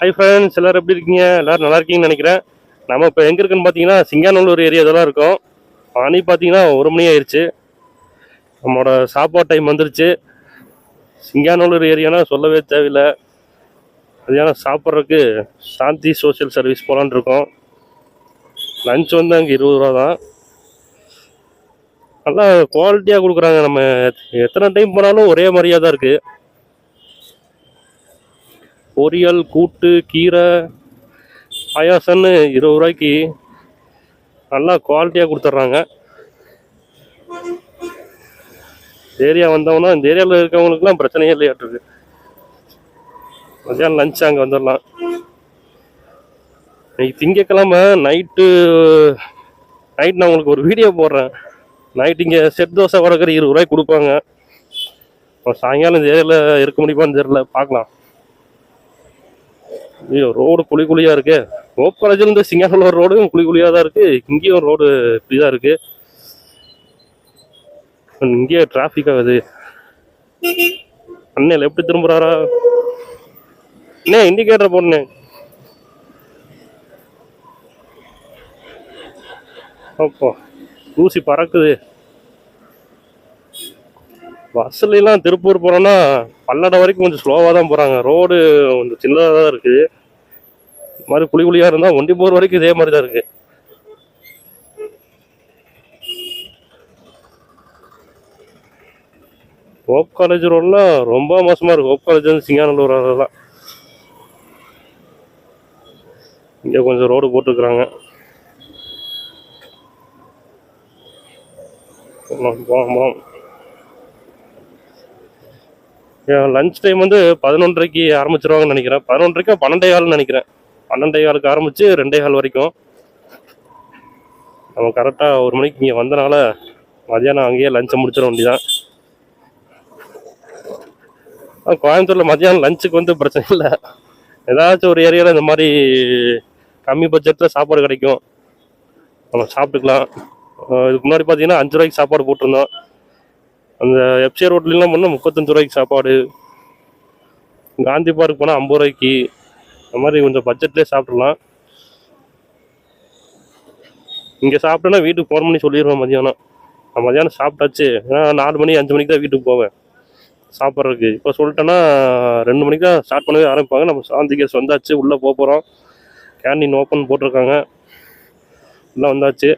Hi friends, எல்லோரும் எப்படி இருக்கீங்க? எல்லோரும் நல்லா இருக்கீங்கன்னு நினைக்கிறேன். நம்ம இப்போ எங்கே இருக்குன்னு பார்த்தீங்கன்னா சிங்காநல்லூர் ஏரியா இதெல்லாம் இருக்கும். மணி பார்த்தீங்கன்னா 1 மணி ஆயிடுச்சு. நம்மளோட சாப்பாடு டைம் வந்துருச்சு. சிங்காநல்லூர் ஏரியானா சொல்லவே தேவையில்லை. மதியானம் சாப்பிட்றதுக்கு சாந்தி சோஷியல் சர்வீஸ் போகலான்னு இருக்கோம். லஞ்ச் வந்து அங்கே 20 ரூபா தான். நல்லா குவாலிட்டியாக கொடுக்குறாங்க. நம்ம எத்தனை டைம் போனாலும் ஒரே மாதிரியாக தான் இருக்குது. பொரியல், கூட்டு, கீரை, பாயாசம்னு 20 ரூபாய்க்கு நல்லா குவாலிட்டியாக கொடுத்துட்றாங்க. ஏரியா வந்தோம்னா இந்த ஏரியாவில் இருக்கவங்களுக்குலாம் பிரச்சனையே இல்லையாட்டிருக்கு. மதியானம் லஞ்ச் அங்கே வந்துடலாம். இன்னைக்கு திங்கக்கிழமை நைட் நான் உங்களுக்கு ஒரு வீடியோ போடுறேன். நைட் இங்கே செட் தோசை வடக்கிற 20 ரூபாய்க்கு கொடுப்பாங்க. சாயங்காலம் இந்த ஏரியாவில் இருக்க முடியுமான்னு தெரியல, பார்க்கலாம். ஐயோ, ரோடு குழி குழியாக இருக்கு. ஹோப் காலேஜ்லேருந்து சிங்காநல்லூர் ரோடும் குழி குழியாக தான் இருக்குது. இங்கேயும் ரோடு இப்படி தான் இருக்குது. இங்கேயே டிராஃபிக் ஆகுது. அண்ணன் எப்படி திரும்புறாரா? அண்ணே இண்டிகேட்டர் போடணே. அப்போ ஊசி பறக்குது. பஸ்லாம் திருப்பூர் போனோம்னா பல்லடம் வரைக்கும் கொஞ்சம் ஸ்லோவாக தான் போகிறாங்க. ரோடு கொஞ்சம் சின்னதாக தான் இருக்குது. இது மாதிரி குழி குழியாக இருந்தால் ஒண்டி போகிற வரைக்கும் இதே மாதிரி தான் இருக்குது. ஹோப் காலேஜ் ரோடெலாம் ரொம்ப மோசமாக இருக்குது. ஹோப் காலேஜ் வந்து சிங்காநல்லூர் அதெல்லாம் இங்கே கொஞ்சம் ரோடு போட்டுருக்குறாங்க. லஞ்ச் டைம் வந்து 11:30க்கு ஆரம்பிச்சிருவாங்கன்னு நினைக்கிறேன். 11:30 12:15 நினைக்கிறேன். 12:15 ஆரம்பித்து 2:15 வரைக்கும். நம்ம கரெக்டாக 1 மணிக்கு இங்கே வந்தனால மதியானம் அங்கேயே லஞ்சை முடிச்சிட வேண்டியதான். கோயம்புத்தூரில் மதியானம் லஞ்சுக்கு வந்து பிரச்சனை இல்லை. ஏதாச்சும் ஒரு ஏரியாவில் இந்த மாதிரி கம்மி பட்ஜெட்டில் சாப்பாடு கிடைக்கும், நம்ம சாப்பிட்டுக்கலாம். இதுக்கு முன்னாடி பார்த்தீங்கன்னா 5 ரூபாய்க்கு சாப்பாடு போட்டிருந்தோம். அந்த எஃப்சி ரோட்லாம் போனால் 35 ரூபாய்க்கு சாப்பாடு. காந்தி பார்க் போனால் 50 ரூபாய்க்கு. அந்த மாதிரி கொஞ்சம் பட்ஜெட்லேயே சாப்பிட்றலாம். இங்கே சாப்பிட்டேன்னா வீட்டுக்கு 4 மணி சொல்லிடுவேன். நான் மதியானம் சாப்பிட்டாச்சு. ஏன்னா 4 மணி 5 மணிக்கு தான் வீட்டுக்கு போவேன் சாப்பிட்றதுக்கு. இப்போ சொல்லிட்டேன்னா 2 மணிக்கு தான் ஸ்டார்ட் பண்ணவே ஆரம்பிப்பாங்க. நம்ம சாந்தி கேஸ் வந்தாச்சு, உள்ளே போகிறோம். கேண்டீன் ஓப்பன் போட்டிருக்காங்க, உள்ளே வந்தாச்சு.